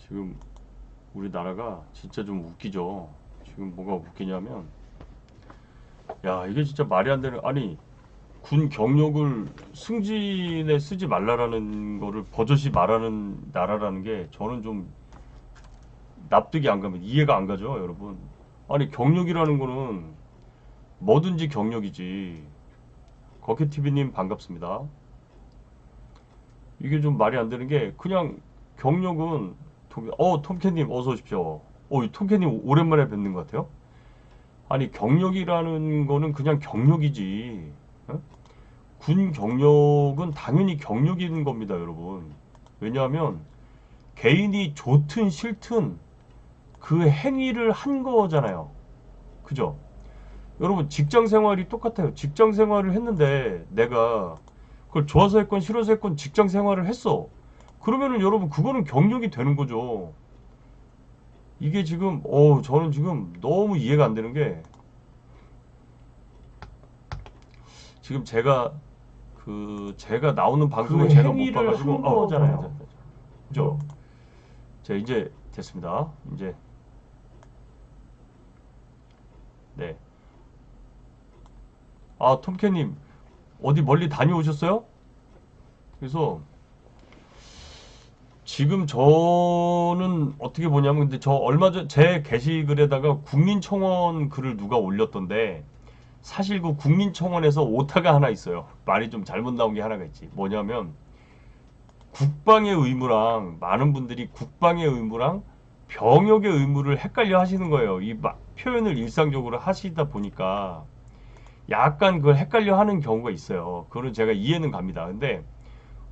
지금 우리나라가 진짜 좀 웃기죠. 지금 뭐가 웃기냐면, 야, 이게 진짜 말이 안 되는, 아니, 군 경력을 승진에 쓰지 말라라는 거를 버젓이 말하는 나라라는 게 저는 좀 납득이 안 가면 이해가 안 가죠, 여러분. 아니, 경력이라는 거는 뭐든지 경력이지. 거키TV님 반갑습니다. 이게 좀 말이 안 되는 게 그냥 경력은 톰캣님 어서 오십시오. 이 톰캣님 오랜만에 뵙는 것 같아요. 아니 경력이라는 거는 그냥 경력이지. 어? 군 경력은 당연히 경력인 겁니다, 여러분. 왜냐하면 개인이 좋든 싫든 그 행위를 한 거잖아요. 그죠? 여러분 직장 생활이 똑같아요. 직장 생활을 했는데 내가 그걸 좋아서 했건 싫어서 했건 직장 생활을 했어. 그러면은 여러분 그거는 경력이 되는 거죠. 이게 지금 저는 지금 너무 이해가 안 되는 게 지금 제가 나오는 방송을 그 제가 못 행위를 봐가지고 한 거잖아요. 그죠? 자 이제 됐습니다. 이제 네. 톰캣님 어디 멀리 다녀오셨어요? 그래서 지금 저는 어떻게 보냐면 근데 저 얼마 전 제 게시글에다가 국민청원 글을 누가 올렸던데 사실 그 국민청원에서 오타가 하나 있어요. 말이 좀 잘못 나온 게 하나가 있지. 뭐냐면 국방의 의무랑 많은 분들이 국방의 의무랑 병역의 의무를 헷갈려 하시는 거예요. 표현을 일상적으로 하시다 보니까 약간 그걸 헷갈려 하는 경우가 있어요. 그거는 제가 이해는 갑니다. 근데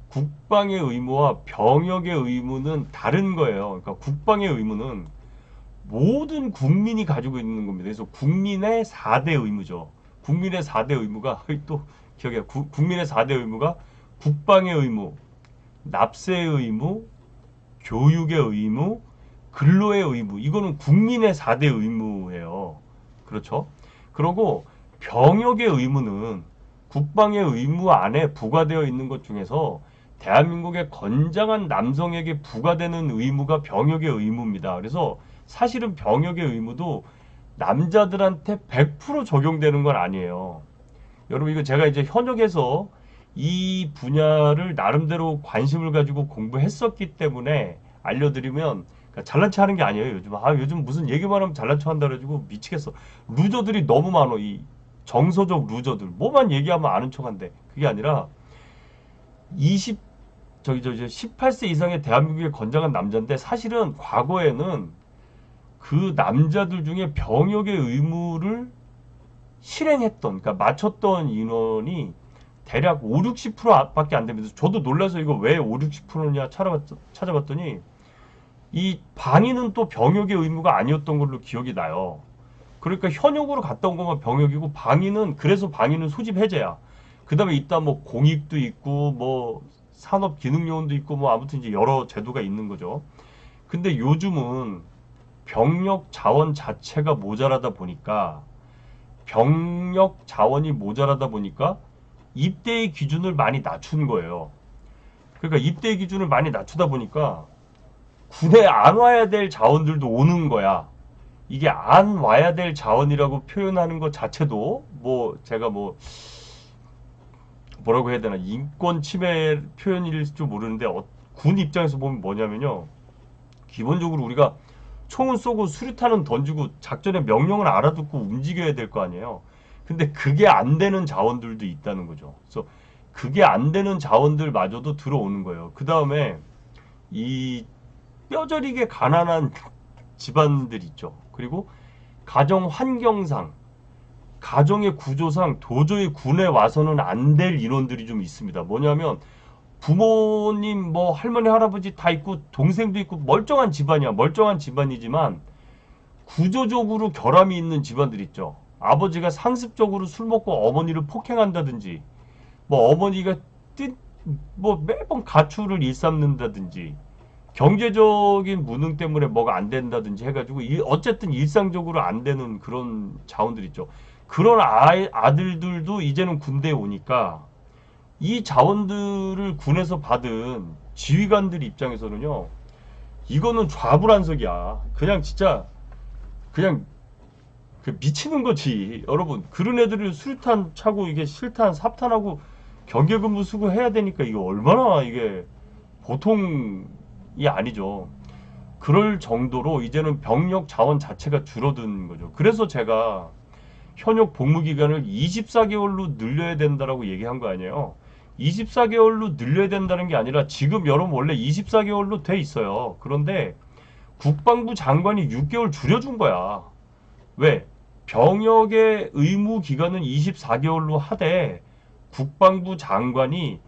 국방의 의무와 병역의 의무는 다른 거예요. 그러니까 국방의 의무는 모든 국민이 가지고 있는 겁니다. 그래서 국민의 4대 의무죠. 국민의 4대 의무가 또 기억해. 국민의 4대 의무가 국방의 의무, 납세의 의무, 교육의 의무, 근로의 의무. 이거는 국민의 4대 의무예요. 그렇죠? 그리고 병역의 의무는 국방의 의무 안에 부과되어 있는 것 중에서 대한민국의 건장한 남성에게 부과되는 의무가 병역의 의무입니다. 그래서 사실은 병역의 의무도 남자들한테 100% 적용되는 건 아니에요. 여러분 이거 제가 이제 현역에서 이 분야를 나름대로 관심을 가지고 공부했었기 때문에 알려드리면 그러니까 잘난 체 하는 게 아니에요. 요즘 무슨 얘기만 하면 잘난 체 한다 그래가지고 미치겠어. 루저들이 너무 많어. 이 정서적 루저들 뭐만 얘기하면 아는 척한데 그게 아니라 20 18세 이상의 대한민국의 건장한 남자인데 사실은 과거에는 그 남자들 중에 병역의 의무를 실행했던, 그러니까 맞췄던 인원이 대략 5, 60%밖에 안 됩니다. 저도 놀라서 이거 왜 5, 60%냐 찾아봤더니 이 방위는 또 병역의 의무가 아니었던 걸로 기억이 나요. 그러니까 현역으로 갔다 온 것만 병역이고 방위는 그래서 방위는 소집 해제야. 그다음에 이따 뭐 공익도 있고 뭐 산업기능요원도 있고 뭐 아무튼 이제 여러 제도가 있는 거죠. 근데 요즘은 병력 자원 자체가 모자라다 보니까 병력 자원이 모자라다 보니까 입대의 기준을 많이 낮춘 거예요. 그러니까 입대의 기준을 많이 낮추다 보니까 군에 안 와야 될 자원들도 오는 거야. 이게 안 와야 될 자원이라고 표현하는 것 자체도 뭐 제가 뭐라고 해야 되나 인권 침해 표현일 줄 모르는데 군 입장에서 보면 뭐냐면요. 기본적으로 우리가 총은 쏘고 수류탄은 던지고 작전의 명령을 알아듣고 움직여야 될 거 아니에요. 근데 그게 안 되는 자원들도 있다는 거죠. 그래서 그게 안 되는 자원들마저도 들어오는 거예요. 그 다음에 이 뼈저리게 가난한 집안들 있죠. 그리고 가정 환경상, 가정의 구조상 도저히 군에 와서는 안 될 인원들이 좀 있습니다. 뭐냐면 부모님 뭐 할머니 할아버지 다 있고 동생도 있고 멀쩡한 집안이야. 멀쩡한 집안이지만 구조적으로 결함이 있는 집안들 있죠. 아버지가 상습적으로 술 먹고 어머니를 폭행한다든지 뭐 어머니가 뭐 매번 가출을 일삼는다든지 경제적인 무능 때문에 뭐가 안 된다든지 해가지고 어쨌든 일상적으로 안 되는 그런 자원들 있죠. 그런 아들들도 이제는 군대에 오니까 이 자원들을 군에서 받은 지휘관들 입장에서는요. 이거는 좌불안석이야. 그냥 진짜 그냥 미치는 거지. 여러분, 그런 애들이 수류탄 차고 이게 실탄, 삽탄하고 경계근무 수고 해야 되니까 이게 얼마나 이게 보통이 아니죠. 그럴 정도로 이제는 병력 자원 자체가 줄어든 거죠. 그래서 제가 현역 복무 기간을 24개월로 늘려야 된다라고 얘기한 거 아니에요. 24개월로 늘려야 된다는 게 아니라 지금 여러분 원래 24개월로 돼 있어요. 그런데 국방부 장관이 6개월 줄여준 거야. 왜? 병역의 의무 기간은 24개월로 하되 국방부 장관이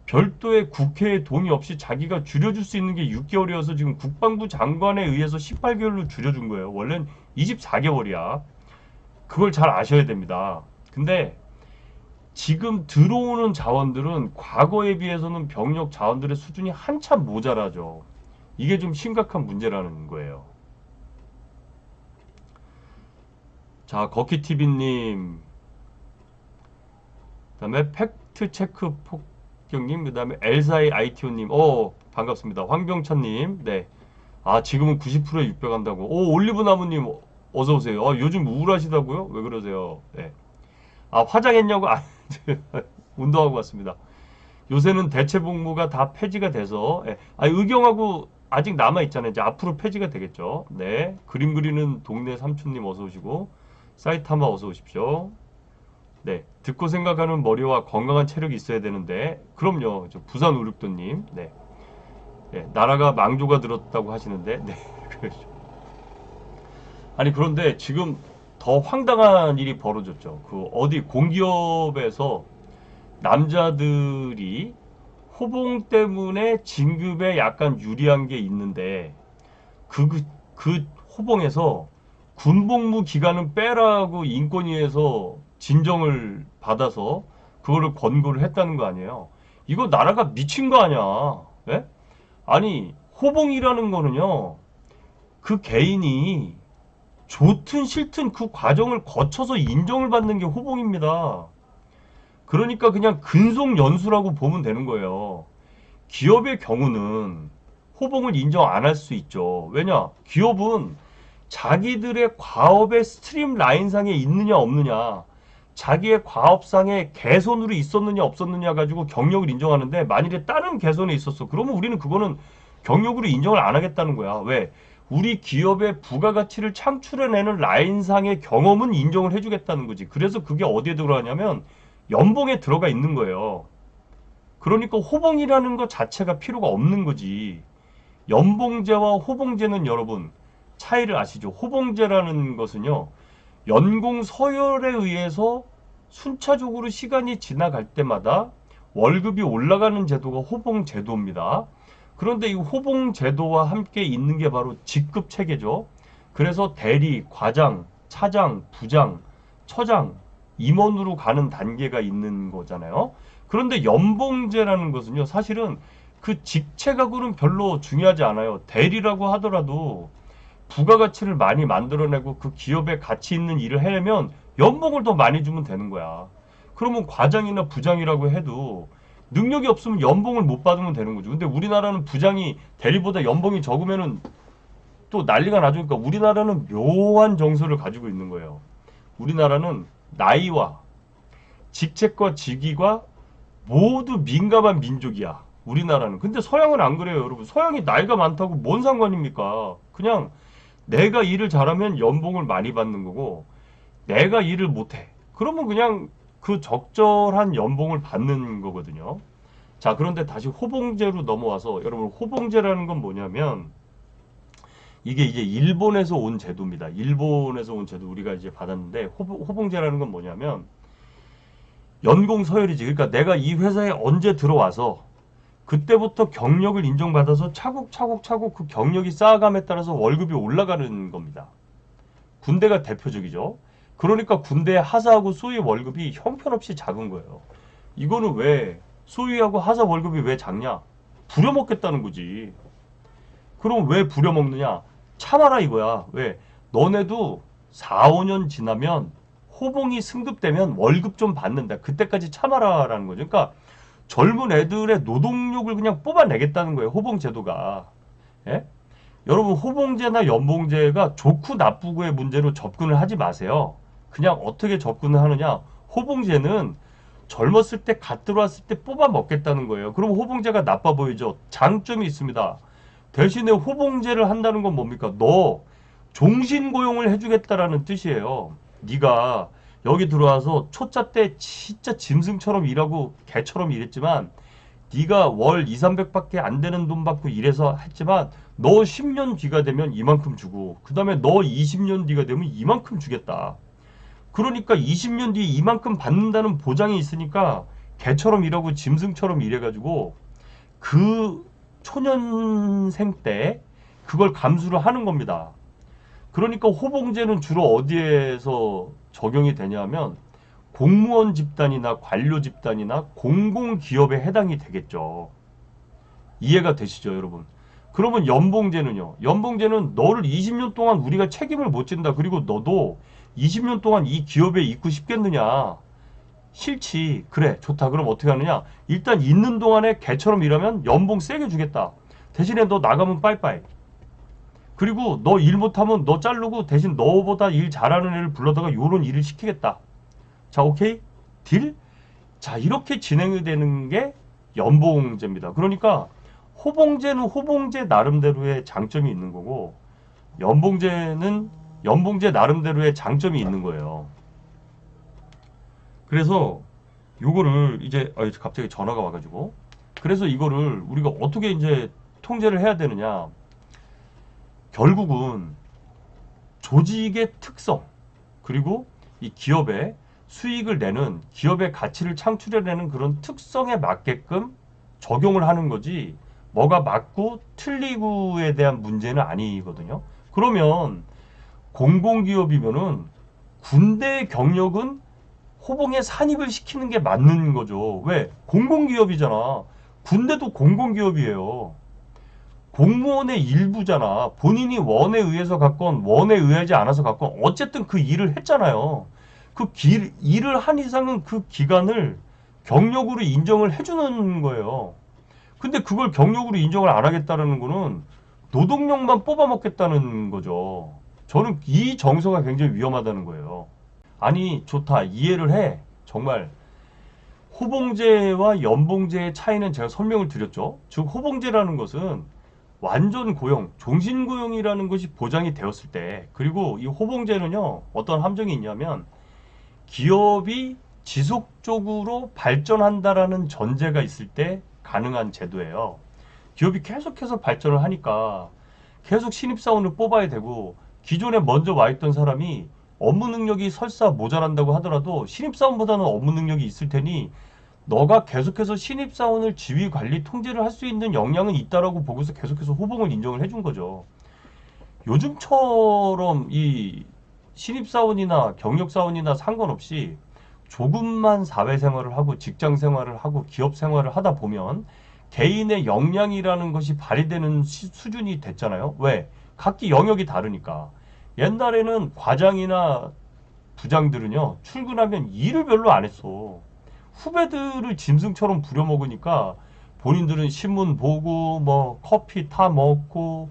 별도의 국회의 동의 없이 자기가 줄여줄 수 있는 게 6개월이어서 지금 국방부 장관에 의해서 18개월로 줄여준 거예요. 원래는 24개월이야. 그걸 잘 아셔야 됩니다. 근데 지금 들어오는 자원들은 과거에 비해서는 병력 자원들의 수준이 한참 모자라죠. 이게 좀 심각한 문제라는 거예요. 자, 거키TV님, 그 다음에 팩트체크 폭경님, 그 다음에 엘사이 ITO님, 반갑습니다. 황병천님, 네. 아, 지금은 90%에 육박한다고. 올리브나무님, 어서오세요. 요즘 우울하시다고요? 왜 그러세요? 네. 아, 화장했냐고? 운동하고 왔습니다. 요새는 대체 복무가 다 폐지가 돼서, 의경하고 아직 남아있잖아요. 이제 앞으로 폐지가 되겠죠. 네. 그림 그리는 동네 삼촌님 어서오시고, 사이타마 어서오십시오. 네. 듣고 생각하는 머리와 건강한 체력이 있어야 되는데, 그럼요. 저 부산 우륙도님, 네. 네. 나라가 망조가 들었다고 하시는데, 네. 그렇죠. 아니, 그런데 지금 더 황당한 일이 벌어졌죠. 어디 공기업에서 남자들이 호봉 때문에 진급에 약간 유리한 게 있는데 그 호봉에서 군복무 기간은 빼라고 인권위에서 진정을 받아서 그거를 권고를 했다는 거 아니에요. 이거 나라가 미친 거 아니야. 예? 아니 호봉이라는 거는요. 그 개인이 좋든 싫든 그 과정을 거쳐서 인정을 받는 게 호봉입니다. 그러니까 그냥 근속연수라고 보면 되는 거예요. 기업의 경우는 호봉을 인정 안 할 수 있죠. 왜냐? 기업은 자기들의 과업의 스트림 라인상에 있느냐 없느냐, 자기의 과업상에 개선으로 있었느냐 없었느냐 가지고 경력을 인정하는데 만일에 다른 개선에 있었어. 그러면 우리는 그거는 경력으로 인정을 안 하겠다는 거야. 왜? 우리 기업의 부가가치를 창출해내는 라인상의 경험은 인정을 해주겠다는 거지. 그래서 그게 어디에 들어가냐면 연봉에 들어가 있는 거예요. 그러니까 호봉이라는 것 자체가 필요가 없는 거지. 연봉제와 호봉제는 여러분 차이를 아시죠? 호봉제라는 것은요. 연공 서열에 의해서 순차적으로 시간이 지나갈 때마다 월급이 올라가는 제도가 호봉제도입니다. 그런데 이 호봉제도와 함께 있는 게 바로 직급체계죠. 그래서 대리, 과장, 차장, 부장, 처장, 임원으로 가는 단계가 있는 거잖아요. 그런데 연봉제라는 것은요, 사실은 그 직책하고는 별로 중요하지 않아요. 대리라고 하더라도 부가가치를 많이 만들어내고 그 기업에 가치 있는 일을 해내면 연봉을 더 많이 주면 되는 거야. 그러면 과장이나 부장이라고 해도 능력이 없으면 연봉을 못 받으면 되는 거죠. 근데 우리나라는 부장이 대리보다 연봉이 적으면은 또 난리가 나죠. 그러니까 우리나라는 묘한 정서를 가지고 있는 거예요. 우리나라는 나이와 직책과 직위가 모두 민감한 민족이야. 우리나라는. 근데 서양은 안 그래요, 여러분. 서양이 나이가 많다고 뭔 상관입니까? 그냥 내가 일을 잘하면 연봉을 많이 받는 거고 내가 일을 못해. 그러면 그냥 그 적절한 연봉을 받는 거거든요. 자, 그런데 다시 호봉제로 넘어와서 여러분 호봉제라는 건 뭐냐면 이게 이제 일본에서 온 제도입니다. 일본에서 온 제도 우리가 이제 받았는데 호봉제라는 건 뭐냐면 연공 서열이지. 그러니까 내가 이 회사에 언제 들어와서 그때부터 경력을 인정받아서 차곡차곡 그 경력이 쌓아감에 따라서 월급이 올라가는 겁니다. 군대가 대표적이죠. 그러니까 군대 하사하고 소위 월급이 형편없이 작은 거예요. 이거는 왜 소위하고 하사 월급이 왜 작냐? 부려먹겠다는 거지. 그럼 왜 부려먹느냐? 참아라 이거야. 왜? 너네도 4, 5년 지나면 호봉이 승급되면 월급 좀 받는다. 그때까지 참아라라는 거죠. 그러니까 젊은 애들의 노동력을 그냥 뽑아내겠다는 거예요. 호봉 제도가. 예? 여러분 호봉제나 연봉제가 좋고 나쁘고의 문제로 접근을 하지 마세요. 그냥 어떻게 접근을 하느냐. 호봉제는 젊었을 때 갓 들어왔을 때 뽑아 먹겠다는 거예요. 그럼 호봉제가 나빠 보이죠. 장점이 있습니다. 대신에 호봉제를 한다는 건 뭡니까? 너 종신고용을 해주겠다라는 뜻이에요. 네가 여기 들어와서 초짜 때 진짜 짐승처럼 일하고 개처럼 일했지만 네가 월 2, 300밖에 안 되는 돈 받고 일해서 했지만 너 10년 뒤가 되면 이만큼 주고 그 다음에 너 20년 뒤가 되면 이만큼 주겠다. 그러니까 20년 뒤에 이만큼 받는다는 보장이 있으니까 개처럼 일하고 짐승처럼 일해가지고 그 초년생 때 그걸 감수를 하는 겁니다. 그러니까 호봉제는 주로 어디에서 적용이 되냐면 공무원 집단이나 관료 집단이나 공공기업에 해당이 되겠죠. 이해가 되시죠, 여러분? 그러면 연봉제는요. 연봉제는 너를 20년 동안 우리가 책임을 못 진다. 그리고 너도 20년 동안 이 기업에 있고 싶겠느냐? 싫지. 그래, 좋다. 그럼 어떻게 하느냐? 일단 있는 동안에 개처럼 일하면 연봉 세게 주겠다. 대신에 너 나가면 빠이빠이. 그리고 너 일 못하면 너 자르고 대신 너보다 일 잘하는 애를 불러다가 요런 일을 시키겠다. 자, 오케이? 딜? 자, 이렇게 진행이 되는 게 연봉제입니다. 그러니까 호봉제는 호봉제 나름대로의 장점이 있는 거고 연봉제는 연봉제 나름대로의 장점이 있는 거예요. 그래서 요거를 이제 갑자기 전화가 와가지고 그래서 이거를 우리가 어떻게 이제 통제를 해야 되느냐. 결국은 조직의 특성 그리고 이 기업의 수익을 내는 기업의 가치를 창출해내는 그런 특성에 맞게끔 적용을 하는 거지 뭐가 맞고 틀리고에 대한 문제는 아니거든요. 그러면 공공기업이면은 군대 경력은 호봉에 산입을 시키는 게 맞는 거죠. 왜? 공공기업이잖아. 군대도 공공기업이에요. 공무원의 일부잖아. 본인이 원에 의해서 갔건 원에 의하지 않아서 갔건 어쨌든 그 일을 했잖아요. 일을 한 이상은 그 기간을 경력으로 인정을 해주는 거예요. 근데 그걸 경력으로 인정을 안 하겠다는 거는 노동력만 뽑아먹겠다는 거죠. 저는 이 정서가 굉장히 위험하다는 거예요. 아니, 좋다. 이해를 해. 정말 호봉제와 연봉제의 차이는 제가 설명을 드렸죠. 즉 호봉제라는 것은 완전 고용, 종신고용이라는 것이 보장이 되었을 때 그리고 이 호봉제는요. 어떤 함정이 있냐면 기업이 지속적으로 발전한다라는 전제가 있을 때 가능한 제도예요. 기업이 계속해서 발전을 하니까 계속 신입사원을 뽑아야 되고 기존에 먼저 와 있던 사람이 업무 능력이 설사 모자란다고 하더라도 신입사원보다는 업무 능력이 있을 테니 너가 계속해서 신입사원을 지휘 관리 통제를 할 수 있는 역량은 있다라고 보고서 계속해서 호봉을 인정을 해준 거죠. 요즘처럼 이 신입사원이나 경력사원이나 상관없이 조금만 사회생활을 하고 직장생활을 하고 기업생활을 하다 보면 개인의 역량이라는 것이 발휘되는 수준이 됐잖아요. 왜? 각기 영역이 다르니까. 옛날에는 과장이나 부장들은요, 출근하면 일을 별로 안 했어. 후배들을 짐승처럼 부려먹으니까 본인들은 신문 보고, 뭐, 커피 타 먹고,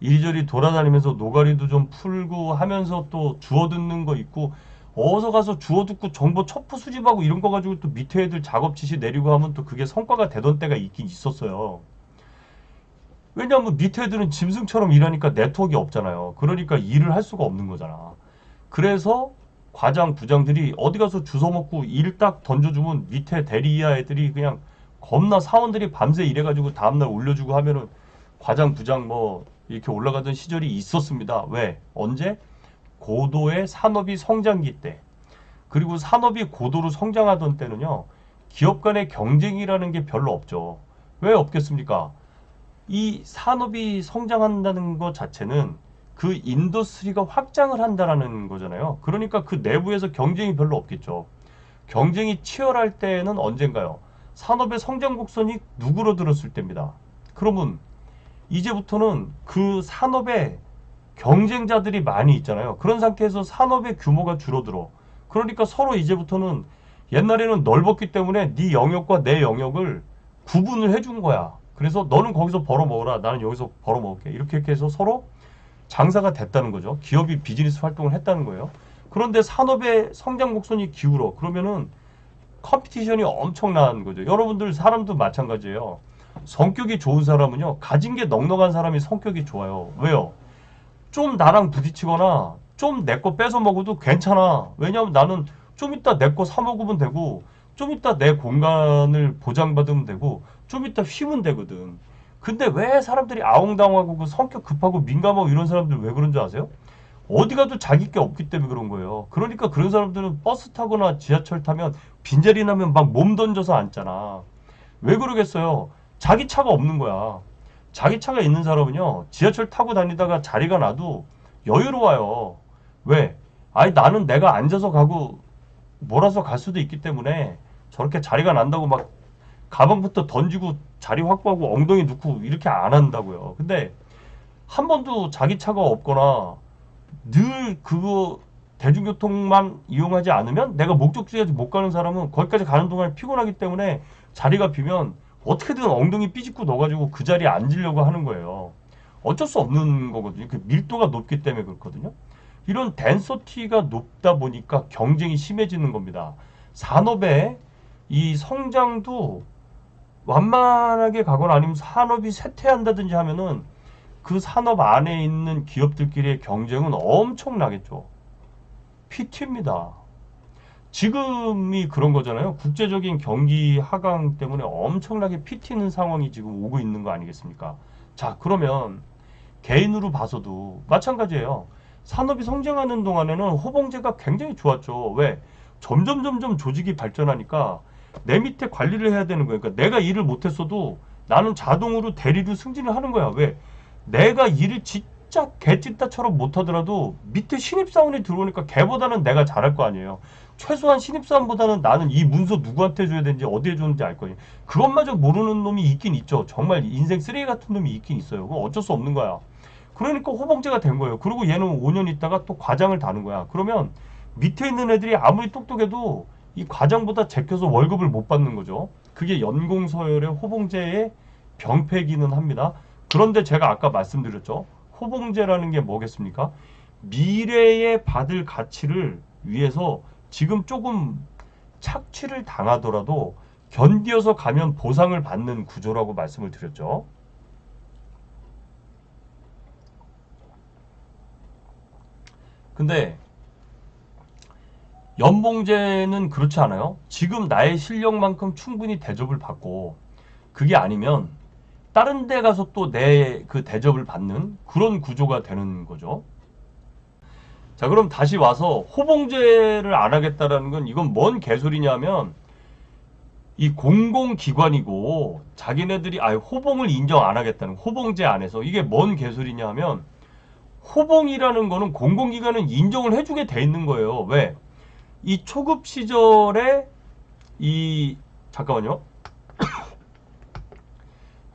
이리저리 돌아다니면서 노가리도 좀 풀고 하면서 또 주워 듣는 거 있고, 어서 가서 주워 듣고 정보 첩보 수집하고 이런 거 가지고 또 밑에 애들 작업 지시 내리고 하면 또 그게 성과가 되던 때가 있긴 있었어요. 왜냐하면 밑에 애들은 짐승처럼 일하니까 네트워크가 없잖아요. 그러니까 일을 할 수가 없는 거잖아. 그래서 과장, 부장들이 어디 가서 주워 먹고 일 딱 던져주면 밑에 대리 이하 애들이 그냥 겁나 사원들이 밤새 일해가지고 다음날 올려주고 하면은 과장, 부장 뭐 이렇게 올라가던 시절이 있었습니다. 왜? 언제? 고도의 산업이 성장기 때. 그리고 산업이 고도로 성장하던 때는요. 기업 간의 경쟁이라는 게 별로 없죠. 왜 없겠습니까? 이 산업이 성장한다는 것 자체는 그 인더스트리가 확장을 한다라는 거잖아요. 그러니까 그 내부에서 경쟁이 별로 없겠죠. 경쟁이 치열할 때는 언젠가요? 산업의 성장 곡선이 누그러들었을 때입니다. 그러면 이제부터는 그 산업에 경쟁자들이 많이 있잖아요. 그런 상태에서 산업의 규모가 줄어들어. 그러니까 서로 이제부터는 옛날에는 넓었기 때문에 네 영역과 내 영역을 구분을 해준 거야. 그래서 너는 거기서 벌어먹어라. 나는 여기서 벌어먹을게. 이렇게 해서 서로 장사가 됐다는 거죠. 기업이 비즈니스 활동을 했다는 거예요. 그런데 산업의 성장 곡선이 기울어. 그러면은 컴피티션이 엄청난 거죠. 여러분들 사람도 마찬가지예요. 성격이 좋은 사람은요, 가진 게 넉넉한 사람이 성격이 좋아요. 왜요? 좀 나랑 부딪히거나 좀 내 거 뺏어 먹어도 괜찮아. 왜냐하면 나는 좀 이따 내 거 사 먹으면 되고, 좀 이따 내 공간을 보장받으면 되고, 좀 이따 쉬면 되거든. 근데 왜 사람들이 아웅다웅하고 그 성격 급하고 민감하고 이런 사람들 왜 그런 줄 아세요? 어디 가도 자기 게 없기 때문에 그런 거예요. 그러니까 그런 사람들은 버스 타거나 지하철 타면 빈자리 나면 막 몸 던져서 앉잖아. 왜 그러겠어요? 자기 차가 없는 거야. 자기 차가 있는 사람은요, 지하철 타고 다니다가 자리가 나도 여유로워요. 왜? 아니, 나는 내가 앉아서 가고 몰아서 갈 수도 있기 때문에 저렇게 자리가 난다고 막 가방부터 던지고 자리 확보하고 엉덩이 넣고 이렇게 안 한다고요. 근데 한 번도 자기 차가 없거나 늘 그거 대중교통만 이용하지 않으면 내가 목적지에 못 가는 사람은 거기까지 가는 동안에 피곤하기 때문에 자리가 비면 어떻게든 엉덩이 삐집고 넣어가지고 그 자리에 앉으려고 하는 거예요. 어쩔 수 없는 거거든요. 그 밀도가 높기 때문에 그렇거든요. 이런 덴서티가 높다 보니까 경쟁이 심해지는 겁니다. 산업의 이 성장도 완만하게 가거나 아니면 산업이 쇠퇴한다든지 하면은 그 산업 안에 있는 기업들끼리의 경쟁은 엄청나겠죠. PT입니다. 지금이 그런 거잖아요. 국제적인 경기 하강 때문에 엄청나게 피튀는 상황이 지금 오고 있는 거 아니겠습니까? 자, 그러면 개인으로 봐서도 마찬가지예요. 산업이 성장하는 동안에는 호봉제가 굉장히 좋았죠. 왜? 점점 조직이 발전하니까 내 밑에 관리를 해야 되는 거예요. 그러니까 내가 일을 못했어도 나는 자동으로 대리로 승진을 하는 거야. 왜? 내가 일을 진짜 개찐따처럼 못하더라도 밑에 신입사원이 들어오니까 걔보다는 내가 잘할 거 아니에요. 최소한 신입사원보다는 나는 이 문서 누구한테 줘야 되는지 어디에 줬는지 알 거예요. 그것마저 모르는 놈이 있긴 있죠. 정말 인생 쓰레기 같은 놈이 있긴 있어요. 그건 어쩔 수 없는 거야. 그러니까 호봉제가 된 거예요. 그리고 얘는 5년 있다가 또 과장을 다는 거야. 그러면 밑에 있는 애들이 아무리 똑똑해도 이 과장보다 제껴서 월급을 못 받는 거죠. 그게 연공서열의 호봉제의 병폐기는 합니다. 그런데 제가 아까 말씀드렸죠. 호봉제라는 게 뭐겠습니까? 미래에 받을 가치를 위해서 지금 조금 착취를 당하더라도 견디어서 가면 보상을 받는 구조라고 말씀을 드렸죠. 근데 연봉제는 그렇지 않아요. 지금 나의 실력만큼 충분히 대접을 받고 그게 아니면 다른 데 가서 또 내 그 대접을 받는 그런 구조가 되는 거죠. 자, 그럼 다시 와서 호봉제를 안 하겠다라는 건 이건 뭔 개소리냐면 이 공공기관이고 자기네들이 호봉을 인정 안 하겠다는 호봉제 안에서 이게 뭔 개소리냐 하면 호봉이라는 거는 공공기관은 인정을 해주게 돼 있는 거예요. 왜? 이 초급 시절에 이 잠깐만요.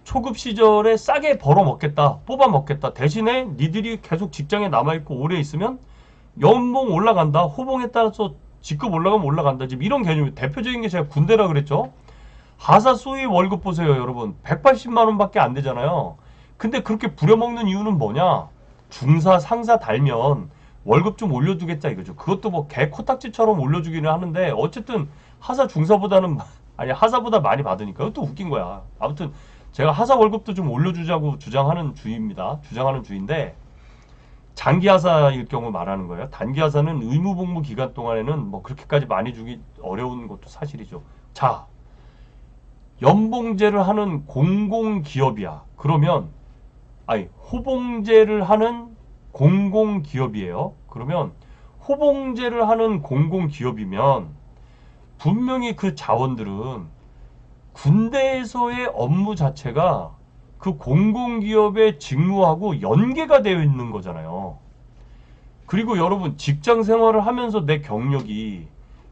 초급 시절에 싸게 벌어 먹겠다, 뽑아 먹겠다. 대신에 니들이 계속 직장에 남아있고 오래 있으면 연봉 올라간다. 호봉에 따라서 직급 올라가면 올라간다. 지금 이런 개념이 대표적인 게 제가 군대라 그랬죠. 하사 소위 월급 보세요, 여러분. 180만 원밖에 안 되잖아요. 근데 그렇게 부려먹는 이유는 뭐냐? 중사, 상사 달면 월급 좀 올려주겠다 이거죠. 그것도 뭐 개 코딱지처럼 올려주기는 하는데 어쨌든 하사 중사보다는 아니 하사보다 많이 받으니까 그것도 웃긴 거야. 아무튼 제가 하사 월급도 좀 올려주자고 주장하는 주의입니다. 주장하는 주의인데 장기 하사일 경우 말하는 거예요. 단기 하사는 의무 복무 기간 동안에는 뭐 그렇게까지 많이 주기 어려운 것도 사실이죠. 자, 연봉제를 하는 공공기업이야. 그러면 호봉제를 하는 공공기업이에요. 그러면 호봉제를 하는 공공기업이면 분명히 그 자원들은 군대에서의 업무 자체가 그 공공기업의 직무하고 연계가 되어 있는 거잖아요. 그리고 여러분 직장 생활을 하면서 내 경력이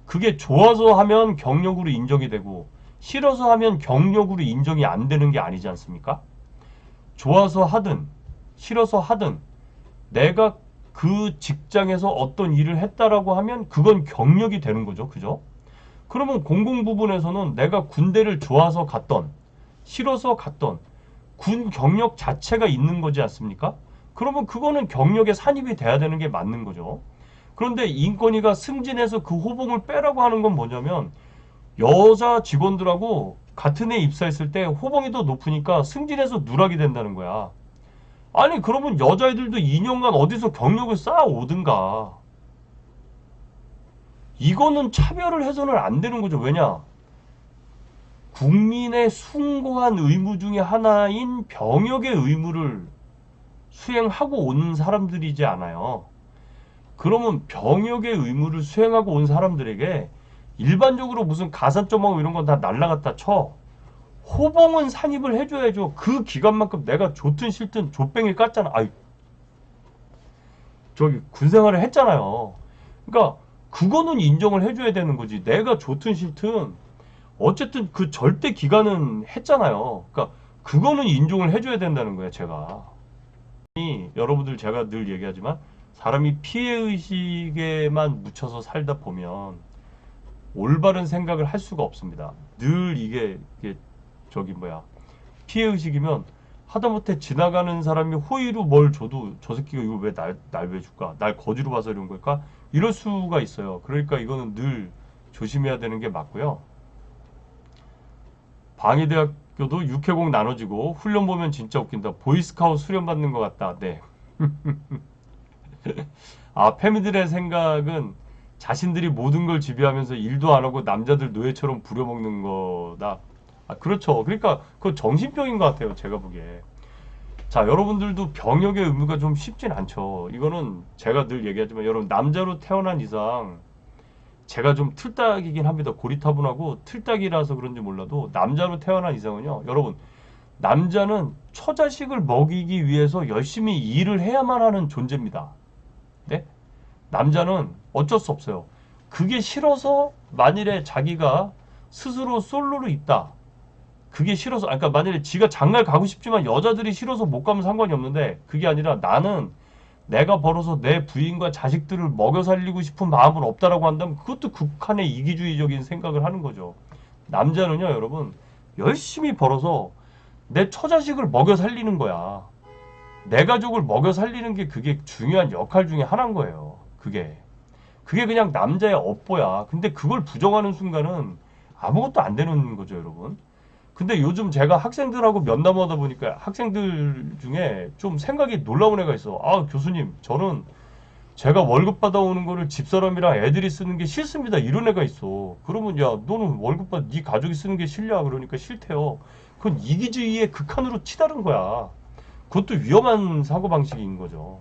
그게 좋아서 하면 경력으로 인정이 되고 싫어서 하면 경력으로 인정이 안 되는 게 아니지 않습니까? 좋아서 하든 싫어서 하든 내가 그 직장에서 어떤 일을 했다라고 하면 그건 경력이 되는 거죠. 그죠? 그러면 공공 부분에서는 내가 군대를 좋아서 갔던 싫어서 갔던 군 경력 자체가 있는 거지 않습니까? 그러면 그거는 경력에 산입이 돼야 되는 게 맞는 거죠. 그런데 인권위가 승진해서 그 호봉을 빼라고 하는 건 뭐냐면 여자 직원들하고 같은 해 입사했을 때 호봉이 더 높으니까 승진해서 누락이 된다는 거야. 아니 그러면 여자애들도 2년간 어디서 경력을 쌓아오든가. 이거는 차별을 해서는 안 되는 거죠. 왜냐? 국민의 숭고한 의무 중에 하나인 병역의 의무를 수행하고 온 사람들이지 않아요. 그러면 병역의 의무를 수행하고 온 사람들에게 일반적으로 무슨 가산점하고 이런 건 다 날라갔다 쳐. 호봉은 산입을 해줘야죠. 그 기간만큼 내가 좋든 싫든 좆뱅이 깠잖아. 아이, 저기 군생활을 했잖아요. 그러니까 그거는 인정을 해줘야 되는 거지. 내가 좋든 싫든 어쨌든 그 절대 기간은 했잖아요. 그러니까 그거는 인정을 해줘야 된다는 거야, 제가. 여러분들 제가 늘 얘기하지만 사람이 피해의식에만 묻혀서 살다 보면 올바른 생각을 할 수가 없습니다. 늘 이게 저기 뭐야 피해의식이면 하다못해 지나가는 사람이 호의로 뭘 줘도 저 새끼가 이거 왜 날 왜 줄까? 날 거지로 봐서 이런 걸까? 이럴 수가 있어요. 그러니까 이거는 늘 조심해야 되는 게 맞고요. 방위대학교도 육해공 나눠지고 훈련 보면 진짜 웃긴다. 보이스카우트 수련 받는 것 같다. 네. 아, 페미들의 생각은 자신들이 모든 걸 지배하면서 일도 안 하고 남자들 노예처럼 부려먹는 거다. 아, 그렇죠. 그러니까 그거 정신병인 것 같아요. 제가 보기에. 자, 여러분들도 병역의 의무가 좀 쉽진 않죠. 이거는 제가 늘 얘기하지만 여러분 남자로 태어난 이상 제가 좀 틀딱이긴 합니다. 고리타분하고 틀딱이라서 그런지 몰라도 남자로 태어난 이상은요. 여러분 남자는 처자식을 먹이기 위해서 열심히 일을 해야만 하는 존재입니다. 네? 남자는 어쩔 수 없어요. 그게 싫어서 만일에 자기가 스스로 솔로로 있다. 그게 싫어서, 그러니까 만약에 지가 장가를 가고 싶지만 여자들이 싫어서 못 가면 상관이 없는데 그게 아니라 나는 내가 벌어서 내 부인과 자식들을 먹여 살리고 싶은 마음은 없다라고 한다면 그것도 극한의 이기주의적인 생각을 하는 거죠. 남자는요, 여러분, 열심히 벌어서 내 처자식을 먹여 살리는 거야. 내 가족을 먹여 살리는 게 그게 중요한 역할 중에 하나인 거예요. 그게 그냥 남자의 업보야. 근데 그걸 부정하는 순간은 아무것도 안 되는 거죠, 여러분. 근데 요즘 제가 학생들하고 면담하다 보니까 학생들 중에 좀 생각이 놀라운 애가 있어. 아, 교수님, 저는 제가 월급 받아오는 거를 집사람이랑 애들이 쓰는 게 싫습니다. 이런 애가 있어. 그러면 야, 너는 월급 받아 네 가족이 쓰는 게 싫냐? 그러니까 싫대요. 그건 이기주의의 극한으로 치달은 거야. 그것도 위험한 사고방식인 거죠.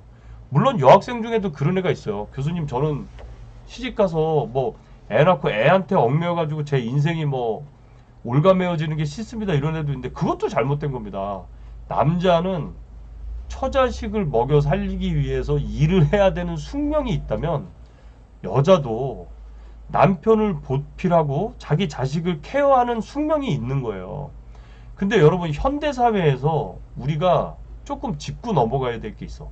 물론 여학생 중에도 그런 애가 있어요. 교수님, 저는 시집 가서 뭐 애 낳고 애한테 얽매여가지고 제 인생이 뭐 올가매어지는 게 싫습니다. 이런 애도 있는데 그것도 잘못된 겁니다. 남자는 처자식을 먹여 살리기 위해서 일을 해야 되는 숙명이 있다면 여자도 남편을 보필하고 자기 자식을 케어하는 숙명이 있는 거예요. 근데 여러분 현대사회에서 우리가 조금 짚고 넘어가야 될 게 있어.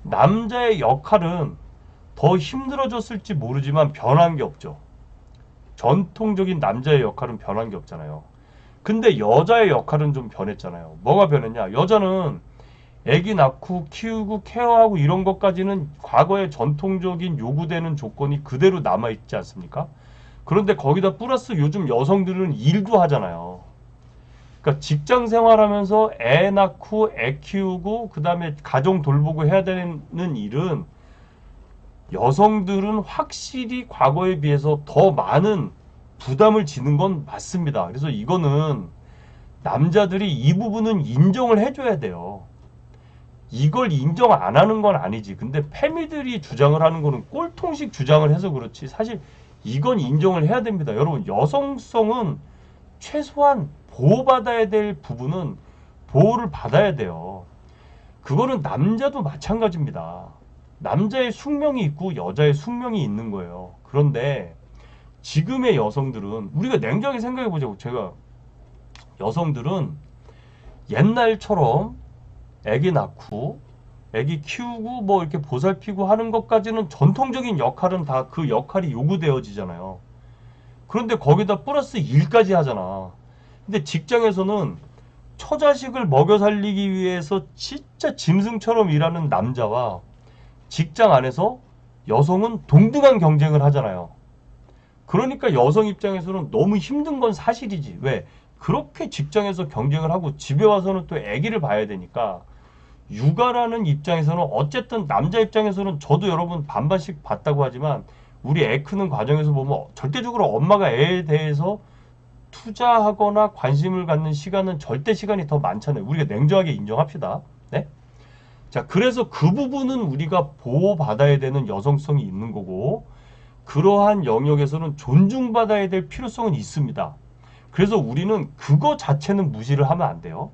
남자의 역할은 더 힘들어졌을지 모르지만 변한 게 없죠. 전통적인 남자의 역할은 변한 게 없잖아요. 근데 여자의 역할은 좀 변했잖아요. 뭐가 변했냐? 여자는 아기 낳고 키우고 케어하고 이런 것까지는 과거의 전통적인 요구되는 조건이 그대로 남아있지 않습니까? 그런데 거기다 플러스 요즘 여성들은 일도 하잖아요. 그러니까 직장 생활하면서 애 낳고 애 키우고 그 다음에 가정 돌보고 해야 되는 일은 여성들은 확실히 과거에 비해서 더 많은 부담을 지는 건 맞습니다. 그래서 이거는 남자들이 이 부분은 인정을 해줘야 돼요. 이걸 인정 안 하는 건 아니지. 근데 패미들이 주장을 하는 거는 꼴통식 주장을 해서 그렇지. 사실 이건 인정을 해야 됩니다. 여러분, 여성성은 최소한 보호받아야 될 부분은 보호를 받아야 돼요. 그거는 남자도 마찬가지입니다. 남자의 숙명이 있고 여자의 숙명이 있는 거예요. 그런데 지금의 여성들은 우리가 냉정히 생각해 보자고. 제가 여성들은 옛날처럼 애기 낳고 애기 키우고 뭐 이렇게 보살피고 하는 것까지는 전통적인 역할은 다 그 역할이 요구되어지잖아요. 그런데 거기다 플러스 일까지 하잖아. 근데 직장에서는 처자식을 먹여 살리기 위해서 진짜 짐승처럼 일하는 남자와 직장 안에서 여성은 동등한 경쟁을 하잖아요. 그러니까 여성 입장에서는 너무 힘든 건 사실이지. 왜? 그렇게 직장에서 경쟁을 하고 집에 와서는 또 아기를 봐야 되니까 육아라는 입장에서는 어쨌든 남자 입장에서는 저도 여러분 반반씩 봤다고 하지만 우리 애 크는 과정에서 보면 절대적으로 엄마가 애에 대해서 투자하거나 관심을 갖는 시간은 절대 시간이 더 많잖아요. 우리가 냉정하게 인정합시다. 네? 자, 그래서 그 부분은 우리가 보호받아야 되는 여성성이 있는 거고 그러한 영역에서는 존중받아야 될 필요성은 있습니다. 그래서 우리는 그거 자체는 무시를 하면 안 돼요.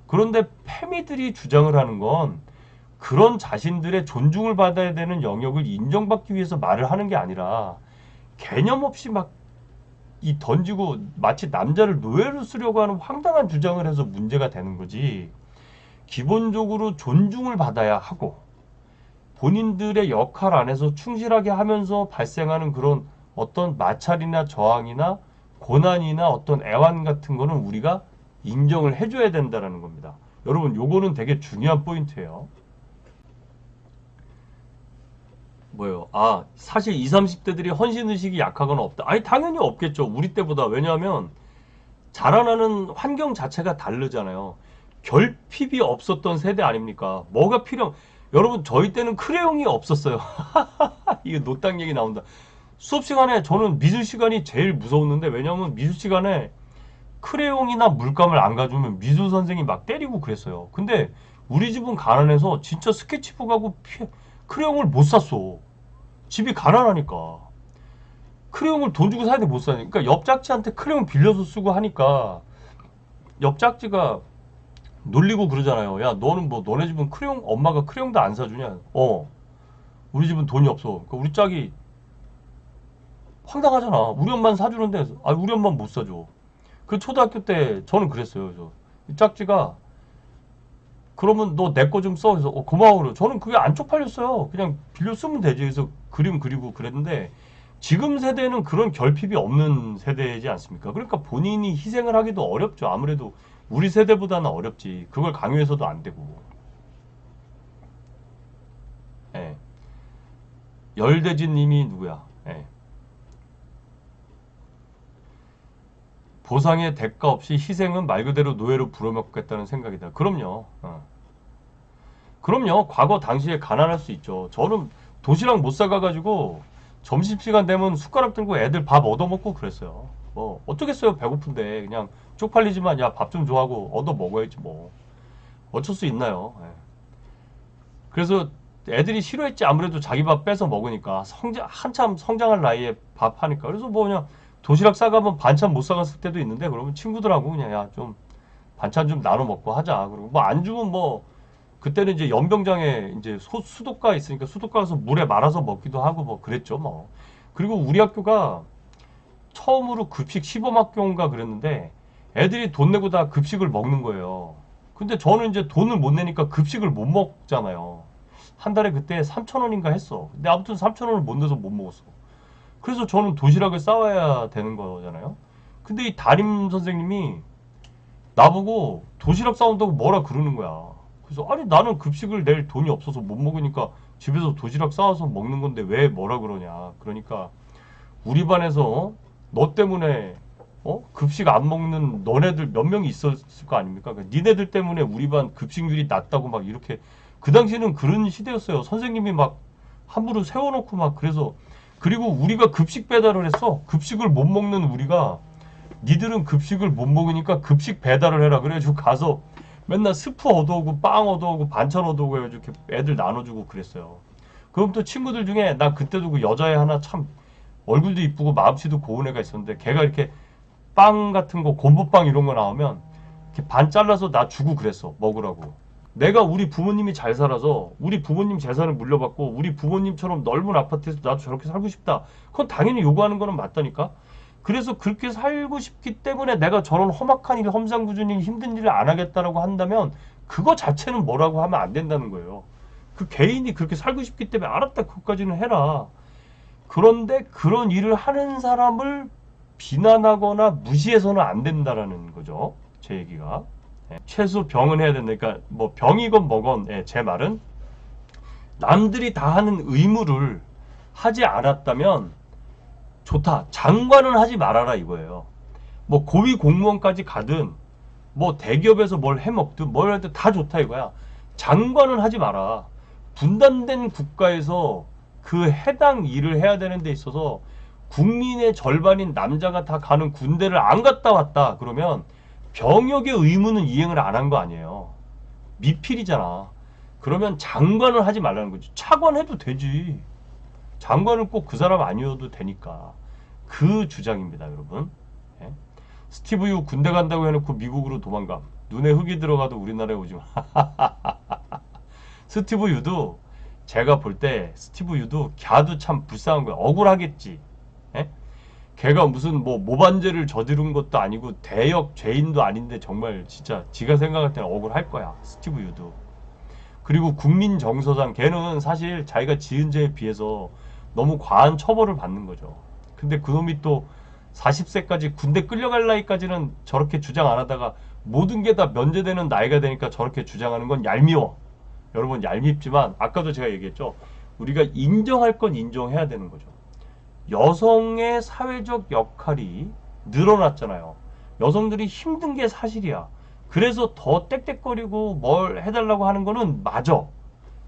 그런데 페미들이 주장을 하는 건 그런 자신들의 존중을 받아야 되는 영역을 인정받기 위해서 말을 하는 게 아니라 개념 없이 막 이 던지고 마치 남자를 노예로 쓰려고 하는 황당한 주장을 해서 문제가 되는 거지. 기본적으로 존중을 받아야 하고 본인들의 역할 안에서 충실하게 하면서 발생하는 그런 어떤 마찰이나 저항이나 고난이나 어떤 애환 같은 거는 우리가 인정을 해줘야 된다는 겁니다. 여러분 요거는 되게 중요한 포인트예요. 뭐예요? 아, 사실 20, 30대들이 헌신의식이 약하거나 없다. 아니 당연히 없겠죠. 우리 때보다. 왜냐하면 자라나는 환경 자체가 다르잖아요. 결핍이 없었던 세대 아닙니까? 뭐가 필요? 여러분 저희 때는 크레용이 없었어요. 이게 노땅 얘기 나온다. 수업 시간에 저는 미술 시간이 제일 무서웠는데 왜냐하면 미술 시간에 크레용이나 물감을 안 가져오면 미술 선생이 막 때리고 그랬어요. 근데 우리 집은 가난해서 진짜 스케치북하고 크레용을 못 샀어. 집이 가난하니까. 크레용을 돈 주고 사야 돼 못 사니까. 그러니까 옆 짝지한테 크레용 빌려서 쓰고 하니까 옆 짝지가 놀리고 그러잖아요. 야, 너는 뭐 너네 집은 크레용 엄마가 크레용도 안 사주냐? 우리 집은 돈이 없어. 그러니까 우리 짝이 황당하잖아. 우리 엄마는 사주는데 아 우리 엄마는 못 사줘. 그 초등학교 때 저는 그랬어요. 이 짝지가 그러면 너 내 거 좀 써. 그래서 고마워. 그래. 저는 그게 안 쪽팔렸어요. 그냥 빌려 쓰면 되지. 그래서 그림 그리고 그랬는데 지금 세대는 그런 결핍이 없는 세대이지 않습니까? 그러니까 본인이 희생을 하기도 어렵죠. 아무래도 우리 세대보다는 어렵지. 그걸 강요해서도 안 되고. 예. 열대진 님이 누구야? 예. 보상의 대가 없이 희생은 말 그대로 노예로 부려먹겠다는 생각이다. 그럼요. 그럼요. 과거 당시에 가난할 수 있죠. 저는 도시락 못 사가가지고 점심시간 되면 숟가락 들고 애들 밥 얻어먹고 그랬어요. 뭐 어쩌겠어요. 배고픈데 그냥 쪽팔리지만 야 밥 좀 좋아하고 얻어 먹어야지 뭐. 어쩔 수 있나요? 예. 그래서 애들이 싫어했지. 아무래도 자기 밥 뺏어 먹으니까 한참 성장할 나이에 밥 하니까. 그래서 뭐 그냥 도시락 싸가면 반찬 못 사갔을 때도 있는데 그러면 친구들하고 그냥 야 좀 반찬 좀 나눠 먹고 하자. 그리고 뭐 안 주면 뭐 그때는 이제 연병장에 이제 수도가 있으니까 수도가 가서 물에 말아서 먹기도 하고 뭐 그랬죠 뭐. 그리고 우리 학교가 처음으로 급식 시범학교인가 그랬는데 애들이 돈 내고 다 급식을 먹는 거예요. 근데 저는 이제 돈을 못 내니까 급식을 못 먹잖아요. 한 달에 그때 3,000원인가 했어. 근데 아무튼 3,000원을 못 내서 못 먹었어. 그래서 저는 도시락을 싸와야 되는 거잖아요. 근데 이 담임 선생님이 나보고 도시락 싸온다고 뭐라 그러는 거야. 그래서 아니 나는 급식을 낼 돈이 없어서 못 먹으니까 집에서 도시락 싸와서 먹는 건데 왜 뭐라 그러냐. 그러니까 우리 반에서 너 때문에 급식 안 먹는 너네들 몇 명이 있었을 거 아닙니까? 그러니까 니네들 때문에 우리 반 급식률이 낮다고 막 이렇게 그 당시에는 그런 시대였어요. 선생님이 막 함부로 세워놓고 막 그래서 그리고 우리가 급식 배달을 했어. 급식을 못 먹는 우리가 니들은 급식을 못 먹으니까 급식 배달을 해라. 그래가지고 가서 맨날 스프 얻어오고 빵 얻어오고 반찬 얻어오고 해가지고 이렇게 애들 나눠주고 그랬어요. 그럼 또 친구들 중에 나 그때도 그 여자애 하나 참 얼굴도 이쁘고 마음씨도 고운 애가 있었는데 걔가 이렇게 빵 같은 거 곰보빵 이런 거 나오면 이렇게 반 잘라서 나 주고 그랬어. 먹으라고. 내가 우리 부모님이 잘 살아서 우리 부모님 재산을 물려받고 우리 부모님처럼 넓은 아파트에서 나도 저렇게 살고 싶다. 그건 당연히 요구하는 거는 맞다니까. 그래서 그렇게 살고 싶기 때문에 내가 저런 험악한 일, 험상궂은 일, 힘든 일을 안 하겠다라고 한다면 그거 자체는 뭐라고 하면 안 된다는 거예요. 그 개인이 그렇게 살고 싶기 때문에 알았다. 그것까지는 해라. 그런데 그런 일을 하는 사람을 비난하거나 무시해서는 안 된다라는 거죠. 제 얘기가. 최소 병은 해야 된다. 그러니까 뭐 병이건 뭐건 제 말은 남들이 다 하는 의무를 하지 않았다면 좋다. 장관은 하지 말아라 이거예요. 뭐 고위 공무원까지 가든 뭐 대기업에서 뭘 해먹든 뭘 해도 다 좋다 이거야. 장관은 하지 마라. 분단된 국가에서 그 해당 일을 해야 되는 데 있어서 국민의 절반인 남자가 다 가는 군대를 안 갔다 왔다 그러면 병역의 의무는 이행을 안 한 거 아니에요. 미필이잖아. 그러면 장관을 하지 말라는 거지. 차관 해도 되지. 장관은 꼭 그 사람 아니어도 되니까. 그 주장입니다, 여러분. 예? 스티브 유 군대 간다고 해놓고 미국으로 도망감. 눈에 흙이 들어가도 우리나라에 오지 마. 스티브 유도 제가 볼 때 스티브 유도 걔도 참 불쌍한 거야. 억울하겠지. 예? 걔가 무슨 뭐 모반죄를 저지른 것도 아니고 대역 죄인도 아닌데 정말 진짜 지가 생각할 때는 억울할 거야. 스티브 유도. 그리고 국민 정서상 걔는 사실 자기가 지은 죄에 비해서 너무 과한 처벌을 받는 거죠. 근데 그놈이 또 40세까지 군대 끌려갈 나이까지는 저렇게 주장 안 하다가 모든 게 다 면제되는 나이가 되니까 저렇게 주장하는 건 얄미워. 여러분 얄밉지만 아까도 제가 얘기했죠. 우리가 인정할 건 인정해야 되는 거죠. 여성의 사회적 역할이 늘어났잖아요. 여성들이 힘든 게 사실이야. 그래서 더 떽떽거리고 뭘 해달라고 하는 거는 맞아.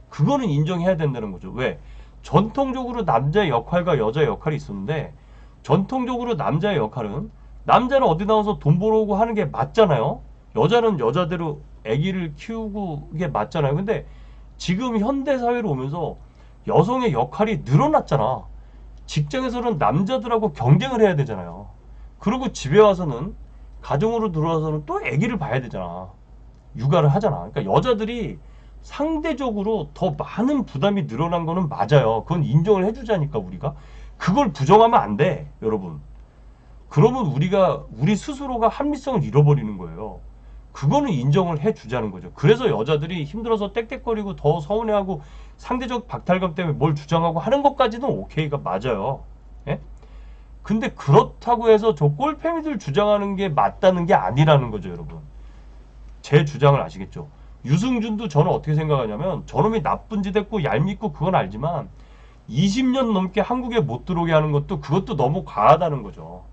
그거는 인정해야 된다는 거죠. 왜? 전통적으로 남자의 역할과 여자의 역할이 있었는데 전통적으로 남자의 역할은 남자는 어디 나와서 돈 벌어오고 하는 게 맞잖아요. 여자는 여자대로 아기를 키우고 이게 맞잖아요. 근데 지금 현대 사회로 오면서 여성의 역할이 늘어났잖아. 직장에서는 남자들하고 경쟁을 해야 되잖아요. 그리고 집에 와서는 가정으로 들어와서는 또 아기를 봐야 되잖아. 육아를 하잖아. 그러니까 여자들이 상대적으로 더 많은 부담이 늘어난 거는 맞아요. 그건 인정을 해주자니까 우리가. 그걸 부정하면 안 돼, 여러분. 그러면 우리 스스로가 합리성을 잃어버리는 거예요. 그거는 인정을 해주자는 거죠. 그래서 여자들이 힘들어서 떽떽거리고 더 서운해하고 상대적 박탈감 때문에 뭘 주장하고 하는 것까지는 오케이가 맞아요. 예? 근데 그렇다고 해서 저 꼴패미들 주장하는 게 맞다는 게 아니라는 거죠, 여러분. 제 주장을 아시겠죠? 유승준도 저는 어떻게 생각하냐면 저놈이 나쁜 짓 했고 얄밉고 그건 알지만 20년 넘게 한국에 못 들어오게 하는 그것도 너무 과하다는 거죠.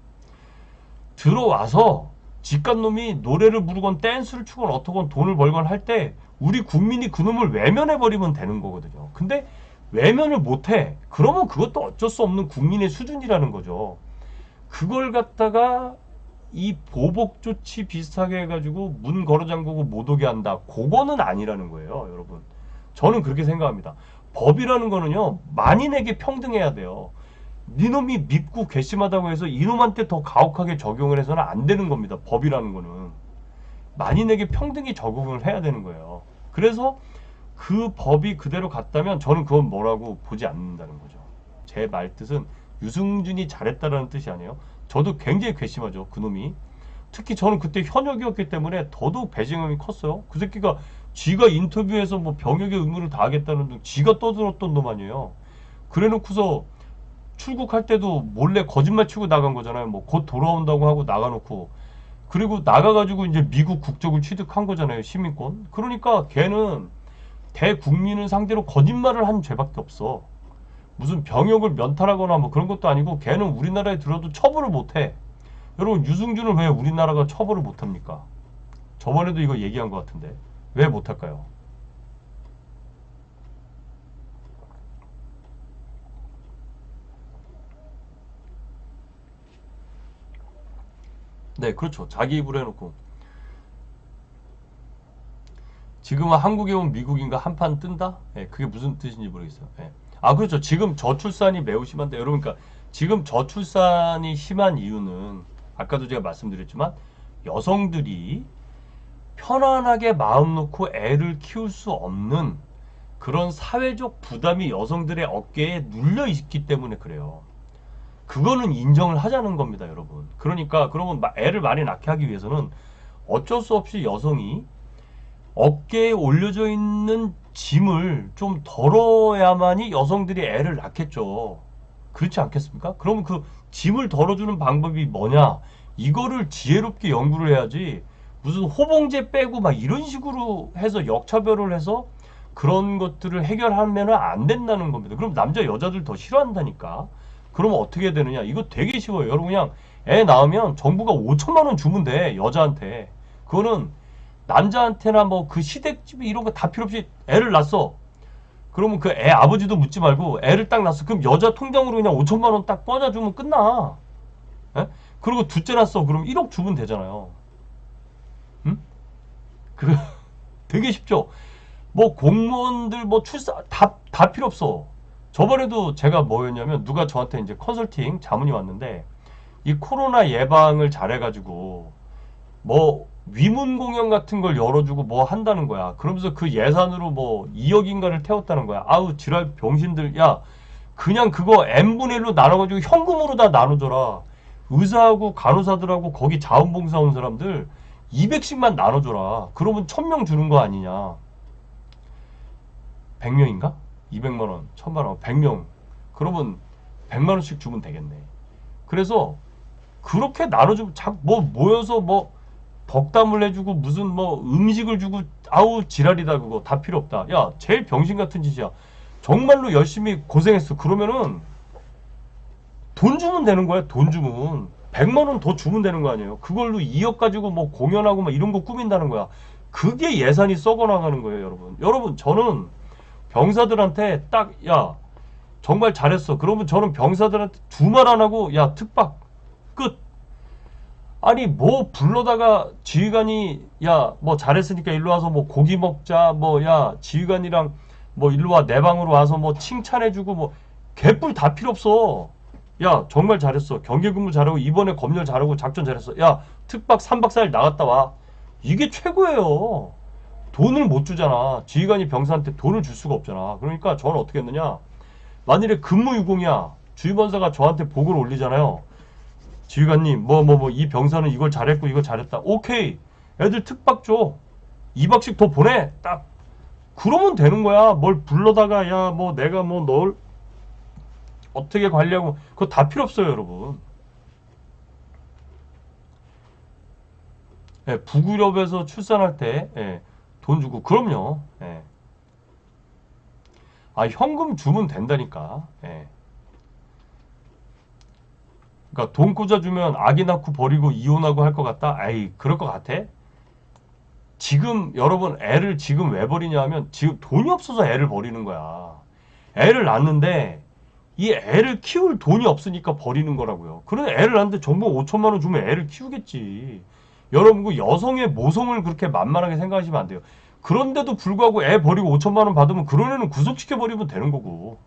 들어와서 직간놈이 노래를 부르건 댄스를 추건 어떻건 돈을 벌건 할 때 우리 국민이 그놈을 외면해버리면 되는 거거든요. 근데 외면을 못해. 그러면 그것도 어쩔 수 없는 국민의 수준이라는 거죠. 그걸 갖다가 이 보복 조치 비슷하게 해가지고 문 걸어 잠그고 못 오게 한다. 그거는 아니라는 거예요, 여러분. 저는 그렇게 생각합니다. 법이라는 거는요, 만인에게 평등해야 돼요. 니놈이 밉고 괘씸하다고 해서 이놈한테 더 가혹하게 적용을 해서는 안 되는 겁니다. 법이라는 거는. 만인에게 평등히 적용을 해야 되는 거예요. 그래서 그 법이 그대로 갔다면 저는 그건 뭐라고 보지 않는다는 거죠. 제 말뜻은 유승준이 잘했다라는 뜻이 아니에요. 저도 굉장히 괘씸하죠. 그놈이. 특히 저는 그때 현역이었기 때문에 더더욱 배신감이 컸어요. 그 새끼가 지가 인터뷰에서 뭐 병역의 의무를 다하겠다는 등 지가 떠들었던 놈 아니에요. 그래 놓고서 출국할 때도 몰래 거짓말 치고 나간 거잖아요. 뭐 곧 돌아온다고 하고 나가놓고. 그리고 나가가지고 이제 미국 국적을 취득한 거잖아요. 시민권. 그러니까 걔는 대국민을 상대로 거짓말을 한 죄밖에 없어. 무슨 병역을 면탈하거나 뭐 그런 것도 아니고 걔는 우리나라에 들어도 처벌을 못해. 여러분 유승준은 왜 우리나라가 처벌을 못합니까? 저번에도 이거 얘기한 것 같은데 왜 못할까요? 네, 그렇죠. 자기 입으로 해놓고 지금은 한국에 온 미국인가 한판 뜬다? 예, 그게 무슨 뜻인지 모르겠어요. 예. 아, 그렇죠. 지금 저출산이 매우 심한데 여러분, 그러니까 지금 저출산이 심한 이유는 아까도 제가 말씀드렸지만 여성들이 편안하게 마음 놓고 애를 키울 수 없는 그런 사회적 부담이 여성들의 어깨에 눌려 있기 때문에 그래요. 그거는 인정을 하자는 겁니다, 여러분. 그러니까 그러면 애를 많이 낳게 하기 위해서는 어쩔 수 없이 여성이 어깨에 올려져 있는 짐을 좀 덜어야만이 여성들이 애를 낳겠죠. 그렇지 않겠습니까? 그러면 그 짐을 덜어주는 방법이 뭐냐? 이거를 지혜롭게 연구를 해야지. 무슨 호봉제 빼고 막 이런 식으로 해서 역차별을 해서 그런 것들을 해결하면 안 된다는 겁니다. 그럼 남자 여자들 더 싫어한다니까. 그러면 어떻게 되느냐? 이거 되게 쉬워요. 여러분 그냥 애 낳으면 정부가 5천만 원 주면 돼. 여자한테. 그거는 남자한테나 뭐 그 시댁집이 이런 거 다 필요 없이 애를 낳았어. 그러면 그 애 아버지도 묻지 말고 애를 딱 낳았어. 그럼 여자 통장으로 그냥 5천만 원 딱 꽂아주면 끝나. 예? 그리고 둘째 낳았어. 그럼 1억 주면 되잖아요. 응? 그 되게 쉽죠. 뭐 공무원들 뭐 출사 다 필요 없어. 저번에도 제가 뭐였냐면 누가 저한테 이제 컨설팅 자문이 왔는데 이 코로나 예방을 잘해가지고 뭐 위문 공연 같은 걸 열어주고 뭐 한다는 거야. 그러면서 그 예산으로 뭐 2억인가를 태웠다는 거야. 아우 지랄 병신들. 야 그냥 그거 n분의 1로 나눠가지고 현금으로 다 나눠줘라. 의사하고 간호사들하고 거기 자원봉사 온 사람들 200씩만 나눠줘라. 그러면 1000명 주는 거 아니냐. 100명인가? 200만 원, 1000만 원, 100명. 그러면 100만 원씩 주면 되겠네. 그래서 그렇게 나눠주면 뭐 모여서 뭐 덕담을 해주고 무슨 뭐 음식을 주고 아우 지랄이다 그거 다 필요 없다. 야 제일 병신 같은 짓이야. 정말로 열심히 고생했어. 그러면은 돈 주면 되는 거야. 돈 주면 100만 원 더 주면 되는 거 아니에요. 그걸로 2억 가지고 뭐 공연하고 막 이런 거 꾸민다는 거야. 그게 예산이 썩어 나가는 거예요, 여러분. 여러분 저는 병사들한테 딱 야 정말 잘했어. 그러면 저는 병사들한테 두 말 안 하고 야 특박 끝. 아니 뭐 불러다가 지휘관이 야 뭐 잘했으니까 일로 와서 뭐 고기 먹자 뭐 야 지휘관이랑 뭐 일로 와 내 방으로 와서 뭐 칭찬해주고 뭐 개뿔 다 필요 없어. 야 정말 잘했어. 경계근무 잘하고 이번에 검열 잘하고 작전 잘했어. 야 특박 3박 4일 나갔다 와. 이게 최고예요. 돈을 못 주잖아. 지휘관이 병사한테 돈을 줄 수가 없잖아. 그러니까 저는 어떻게 했느냐. 만일에 근무유공이야. 주임원사가 저한테 보고를 올리잖아요. 지휘관님 이 병사는 이걸 잘했고 이걸 잘했다. 오케이. 애들 특박 줘. 2박씩 더 보내. 딱. 그러면 되는 거야. 뭘 불러다가 야 뭐 내가 뭐 널 어떻게 관리하고 그거 다 필요 없어요, 여러분. 예, 북유럽에서 출산할 때 돈 주고 그럼요. 예. 아 현금 주면 된다니까. 예. 그러니까 돈 꽂아주면 아기 낳고 버리고 이혼하고 할 것 같다? 아이 그럴 것 같아? 지금 여러분 애를 지금 왜 버리냐 하면 지금 돈이 없어서 애를 버리는 거야. 애를 낳는데 이 애를 키울 돈이 없으니까 버리는 거라고요. 그래 애를 낳는데 정부 5천만 원 주면 애를 키우겠지. 여러분 그 여성의 모성을 그렇게 만만하게 생각하시면 안 돼요. 그런데도 불구하고 애 버리고 5천만 원 받으면 그런 애는 구속시켜 버리면 되는 거고.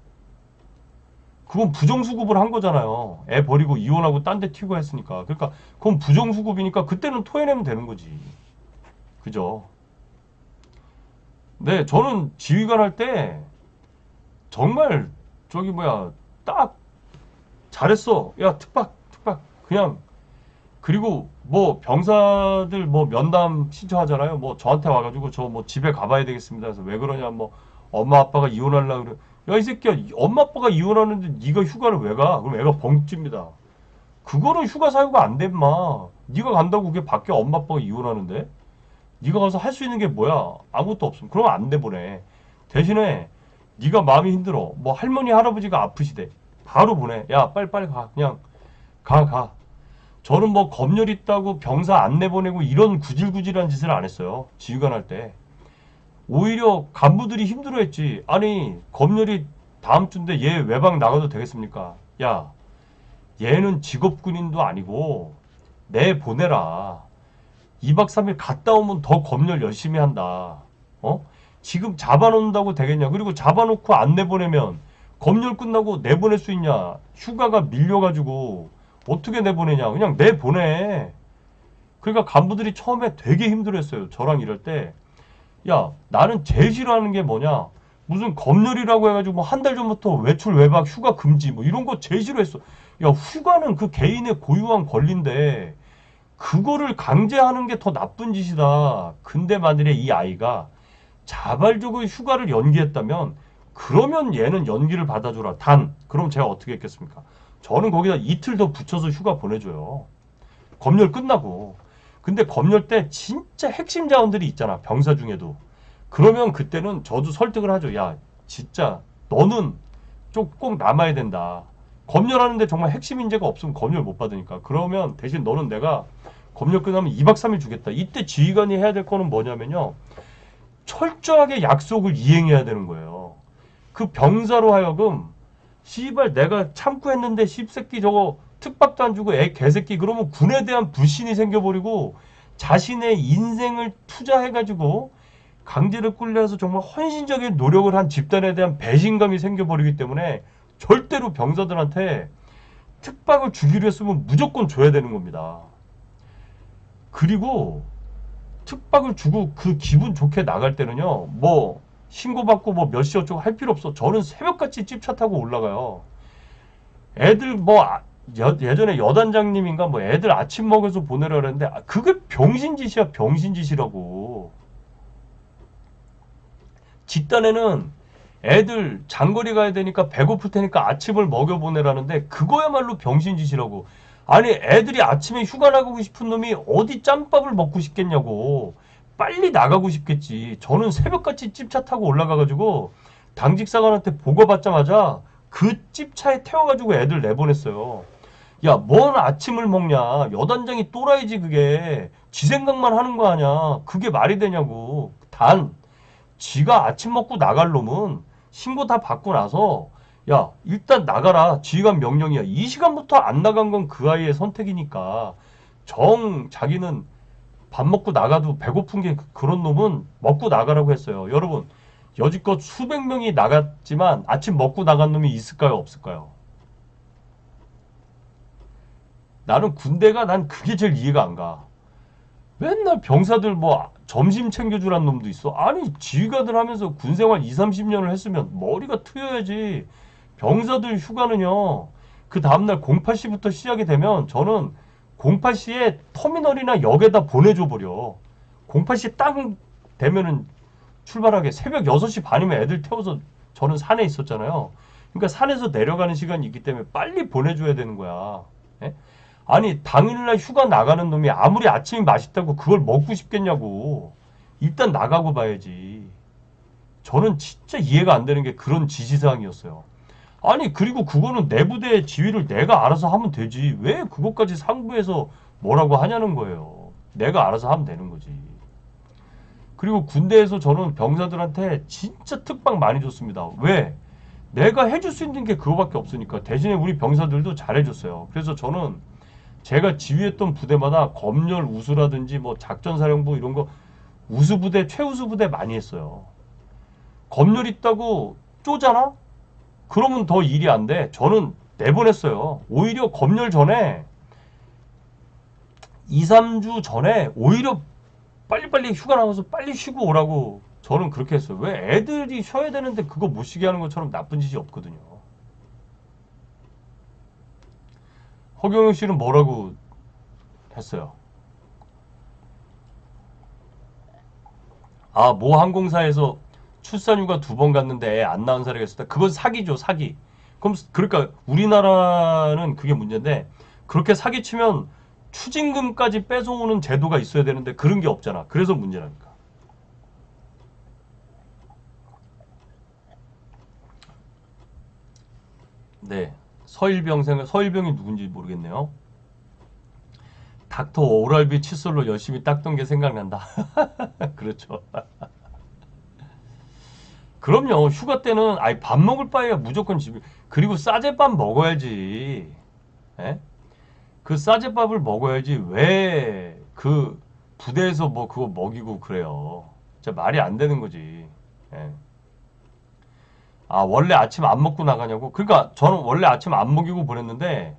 그건 부정수급을 한 거잖아요. 애 버리고 이혼하고 딴 데 튀고 했으니까. 그러니까 그건 부정수급이니까 그때는 토해내면 되는 거지. 그죠? 네, 저는 지휘관 할 때 정말 저기 뭐야 딱 잘했어. 야 특박 그냥 그리고 뭐 병사들 뭐 면담 신청하잖아요. 뭐 저한테 와가지고 저 뭐 집에 가봐야 되겠습니다. 그래서 왜 그러냐 뭐 엄마 아빠가 이혼하려고 그래. 야 이 새끼야 엄마 아빠가 이혼하는데 네가 휴가를 왜 가? 그럼 애가 벙집니다. 그거는 휴가 사유가 안 돼, 마. 네가 간다고 그게 밖에 엄마 아빠가 이혼하는데? 네가 가서 할 수 있는 게 뭐야? 아무것도 없음. 그러면 안 돼 보내. 대신에 네가 마음이 힘들어. 뭐 할머니 할아버지가 아프시대. 바로 보내. 야 빨리 가. 그냥 가. 저는 뭐 검열 있다고 병사 안 내보내고 이런 구질구질한 짓을 안 했어요. 지휘관 할 때. 오히려 간부들이 힘들어했지. 아니 검열이 다음 주인데 얘 외박 나가도 되겠습니까? 야 얘는 직업군인도 아니고 내보내라. 2박 3일 갔다 오면 더 검열 열심히 한다. 어? 지금 잡아놓는다고 되겠냐? 그리고 잡아놓고 안 내보내면 검열 끝나고 내보낼 수 있냐? 휴가가 밀려가지고 어떻게 내보내냐? 그냥 내보내. 그러니까 간부들이 처음에 되게 힘들었어요. 저랑 이럴 때. 야, 나는 제일 싫어하는 게 뭐냐? 무슨 검열이라고 해가지고 뭐 한 달 전부터 외출, 외박, 휴가 금지 뭐 이런 거 제일 싫어했어. 야, 휴가는 그 개인의 고유한 권리인데 그거를 강제하는 게 더 나쁜 짓이다. 근데 만일에 이 아이가 자발적으로 휴가를 연기했다면 그러면 얘는 연기를 받아줘라. 그럼 제가 어떻게 했겠습니까? 저는 거기다 이틀 더 붙여서 휴가 보내줘요. 검열 끝나고. 근데 검열 때 진짜 핵심 자원들이 있잖아. 병사 중에도. 그러면 그때는 저도 설득을 하죠. 야, 진짜 너는 좀 꼭 남아야 된다. 검열하는데 정말 핵심 인재가 없으면 검열 못 받으니까. 그러면 대신 너는 내가 검열 끝나면 2박 3일 주겠다. 이때 지휘관이 해야 될 거는 뭐냐면요. 철저하게 약속을 이행해야 되는 거예요. 그 병사로 하여금 씨발 내가 참고 했는데 씹새끼 저거 특박도 안 주고 애 개새끼 그러면 군에 대한 불신이 생겨버리고 자신의 인생을 투자해가지고 강제로 끌려서 정말 헌신적인 노력을 한 집단에 대한 배신감이 생겨버리기 때문에 절대로 병사들한테 특박을 주기로 했으면 무조건 줘야 되는 겁니다. 그리고 특박을 주고 그 기분 좋게 나갈 때는요, 뭐 신고받고 뭐 몇 시 어쩌고 할 필요 없어. 저는 새벽같이 찝차 타고 올라가요. 애들 뭐 예전에 여단장님인가 뭐 애들 아침 먹여서 보내라 그랬는데 그게 병신짓이야. 병신짓이라고. 집단에는 애들 장거리 가야 되니까 배고플 테니까 아침을 먹여 보내라는데 그거야말로 병신짓이라고. 아니 애들이 아침에 휴가 나가고 싶은 놈이 어디 짬밥을 먹고 싶겠냐고. 빨리 나가고 싶겠지. 저는 새벽같이 찝차 타고 올라가가지고 당직사관한테 보고받자마자 그 찝차에 태워가지고 애들 내보냈어요. 야, 뭔 아침을 먹냐. 여단장이 또라이지 그게. 지 생각만 하는 거 아냐. 그게 말이 되냐고. 단 지가 아침 먹고 나갈 놈은 신고 다 받고 나서 야 일단 나가라. 지휘관 명령이야. 이 시간부터 안 나간 건 그 아이의 선택이니까 정 자기는 밥 먹고 나가도 배고픈 게 그런 놈은 먹고 나가라고 했어요. 여러분 여지껏 수백 명이 나갔지만 아침 먹고 나간 놈이 있을까요? 없을까요? 나는 군대가 난 그게 제일 이해가 안 가. 맨날 병사들 뭐 점심 챙겨주란 놈도 있어. 아니 지휘관들 하면서 군생활 2, 30년을 했으면 머리가 트여야지. 병사들 휴가는요. 그 다음날 08시부터 시작이 되면 저는 08시에 터미널이나 역에다 보내줘 버려. 08시 딱 되면은 출발하게 새벽 6시 반이면 애들 태워서 저는 산에 있었잖아요. 그러니까 산에서 내려가는 시간이 있기 때문에 빨리 보내줘야 되는 거야. 예? 아니 당일날 휴가 나가는 놈이 아무리 아침이 맛있다고 그걸 먹고 싶겠냐고. 일단 나가고 봐야지. 저는 진짜 이해가 안 되는 게 그런 지시사항이었어요. 아니 그리고 그거는 내 부대의 지휘를 내가 알아서 하면 되지. 왜 그것까지 상부에서 뭐라고 하냐는 거예요. 내가 알아서 하면 되는 거지. 그리고 군대에서 저는 병사들한테 진짜 특박 많이 줬습니다. 왜? 내가 해줄 수 있는 게 그거밖에 없으니까. 대신에 우리 병사들도 잘해줬어요. 그래서 저는 제가 지휘했던 부대마다 검열 우수라든지 뭐 작전사령부 이런 거 우수부대, 최우수부대 많이 했어요. 검열 있다고 쪼잖아? 그러면 더 일이 안 돼. 저는 내보냈어요. 오히려 검열 전에 2, 3주 전에 오히려 빨리빨리 휴가 나가서 빨리 쉬고 오라고 저는 그렇게 했어요. 왜 애들이 쉬어야 되는데 그거 못 쉬게 하는 것처럼 나쁜 짓이 없거든요. 허경영 씨는 뭐라고 했어요? 아, 모 항공사에서 출산휴가 2번 갔는데 애 안 낳은 사례가 있었다. 그건 사기죠, 사기. 그럼 그러니까 우리나라는 그게 문제인데 그렇게 사기치면 추징금까지 뺏어오는 제도가 있어야 되는데 그런 게 없잖아. 그래서 문제라니까. 네. 서일병이 누군지 모르겠네요. 닥터 오랄비 칫솔로 열심히 닦던 게 생각난다. 그렇죠. 그럼요. 휴가 때는 아이 밥 먹을 바에야 무조건 집에 그리고 싸제밥 먹어야지. 예? 그 싸제밥을 먹어야지 왜 그 부대에서 뭐 그거 먹이고 그래요. 진짜 말이 안 되는 거지. 예. 아, 원래 아침 안 먹고 나가냐고? 그러니까 저는 원래 아침 안 먹이고 보냈는데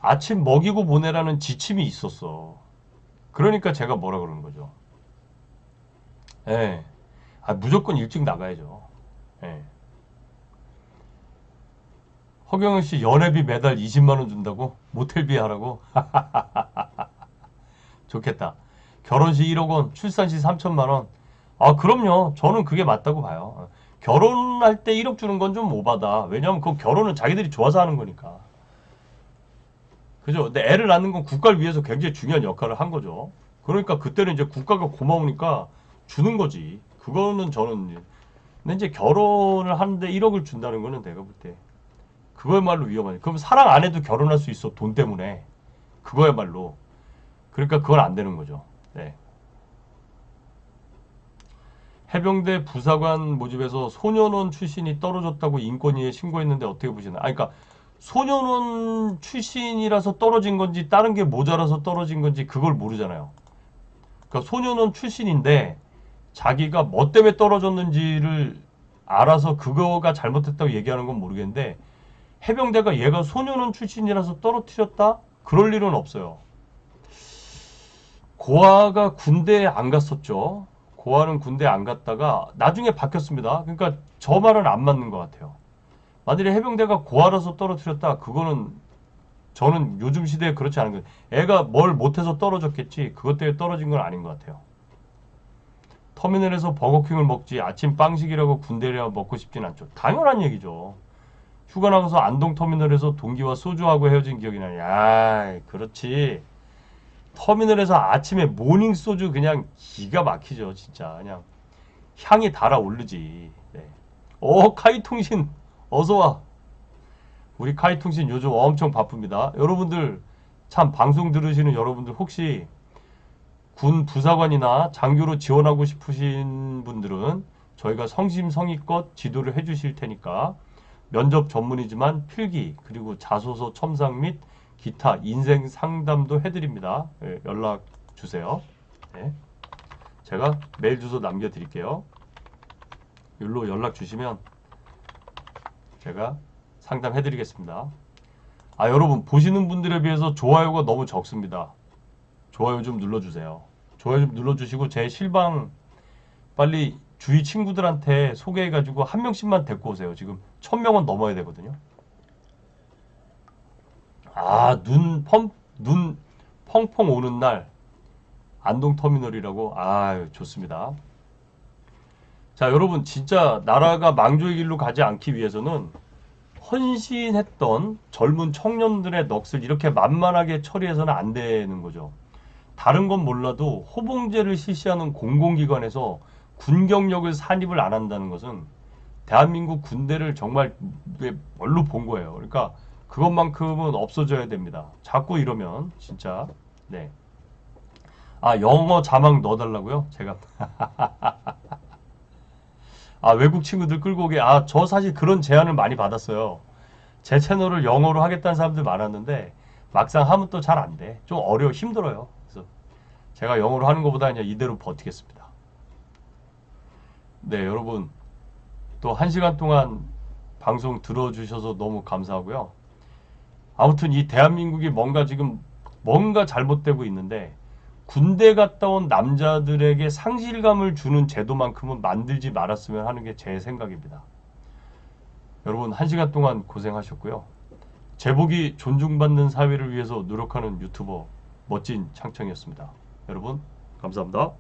아침 먹이고 보내라는 지침이 있었어. 그러니까 제가 뭐라 그러는 거죠. 예. 아, 무조건 일찍 나가야죠. 예. 허경영 씨 연회비 매달 20만 원 준다고? 모텔비 하라고? 좋겠다. 결혼시 1억 원, 출산시 3천만 원. 아, 그럼요. 저는 그게 맞다고 봐요. 결혼할 때 1억 주는 건 좀 오바다. 왜냐면 그 결혼은 자기들이 좋아서 하는 거니까. 그죠? 근데 애를 낳는 건 국가를 위해서 굉장히 중요한 역할을 한 거죠. 그러니까 그때는 이제 국가가 고마우니까 주는 거지. 그거는 저는 근데 이제 결혼을 하는데 1억을 준다는 거는 내가 볼 때 그거야말로 위험하지. 그럼 사랑 안 해도 결혼할 수 있어. 돈 때문에. 그거야말로. 그러니까 그건 안 되는 거죠. 네. 해병대 부사관 모집에서 소년원 출신이 떨어졌다고 인권위에 신고했는데 어떻게 보시나요? 아, 그러니까 소년원 출신이라서 떨어진 건지 다른 게 모자라서 떨어진 건지 그걸 모르잖아요. 그러니까 소년원 출신인데 자기가 뭐 때문에 떨어졌는지를 알아서 그거가 잘못했다고 얘기하는 건 모르겠는데 해병대가 얘가 소년원 출신이라서 떨어뜨렸다? 그럴 일은 없어요. 고아가 군대에 안 갔었죠. 고아는 군대에 안 갔다가 나중에 바뀌었습니다. 그러니까 저 말은 안 맞는 것 같아요. 만일에 해병대가 고아라서 떨어뜨렸다? 그거는 저는 요즘 시대에 그렇지 않은 거예요. 애가 뭘 못해서 떨어졌겠지. 그것 때문에 떨어진 건 아닌 것 같아요. 터미널에서 버거킹을 먹지 아침 빵식이라고 군대를 먹고 싶진 않죠. 당연한 얘기죠. 휴가 나가서 안동 터미널에서 동기와 소주하고 헤어진 기억이 나네. 아, 그렇지. 터미널에서 아침에 모닝 소주 그냥 기가 막히죠, 진짜. 그냥 향이 달아오르지. 네. 카이통신 어서 와. 우리 카이통신 요즘 엄청 바쁩니다. 여러분들 참 방송 들으시는 여러분들 혹시 군 부사관이나 장교로 지원하고 싶으신 분들은 저희가 성심성의껏 지도를 해주실 테니까 면접 전문이지만 필기 그리고 자소서 첨삭 및 기타 인생 상담도 해드립니다. 예, 연락 주세요. 네. 제가 메일 주소 남겨드릴게요. 여기로 연락 주시면 제가 상담해드리겠습니다. 아, 여러분 보시는 분들에 비해서 좋아요가 너무 적습니다. 좋아요 좀 눌러주세요. 좋아요 좀 눌러주시고 제 실방 빨리 주위 친구들한테 소개해가지고 한 명씩만 데리고 오세요. 지금 1000명은 넘어야 되거든요. 아, 눈 펑펑 오는 날 안동 터미널이라고. 아, 좋습니다. 자, 여러분 진짜 나라가 망조의 길로 가지 않기 위해서는 헌신했던 젊은 청년들의 넋을 이렇게 만만하게 처리해서는 안 되는 거죠. 다른 건 몰라도 호봉제를 실시하는 공공기관에서 군경력을 산입을 안 한다는 것은 대한민국 군대를 정말 뭘로 본 거예요. 그러니까 그것만큼은 없어져야 됩니다. 자꾸 이러면 진짜. 네. 아, 영어 자막 넣어달라고요? 제가 아, 외국 친구들 끌고 오게. 아, 저 사실 그런 제안을 많이 받았어요. 제 채널을 영어로 하겠다는 사람들 많았는데 막상 하면 또 잘 안 돼. 좀 힘들어요. 그래서 제가 영어로 하는 것보다 그냥 이대로 버티겠습니다. 네, 여러분 또 1시간 동안 방송 들어주셔서 너무 감사하고요. 아무튼 이 대한민국이 뭔가 잘못되고 있는데 군대 갔다 온 남자들에게 상실감을 주는 제도만큼은 만들지 말았으면 하는 게 제 생각입니다. 여러분 1시간 동안 고생하셨고요. 제복이 존중받는 사회를 위해서 노력하는 유튜버 멋진 창청이었습니다. 여러분 감사합니다.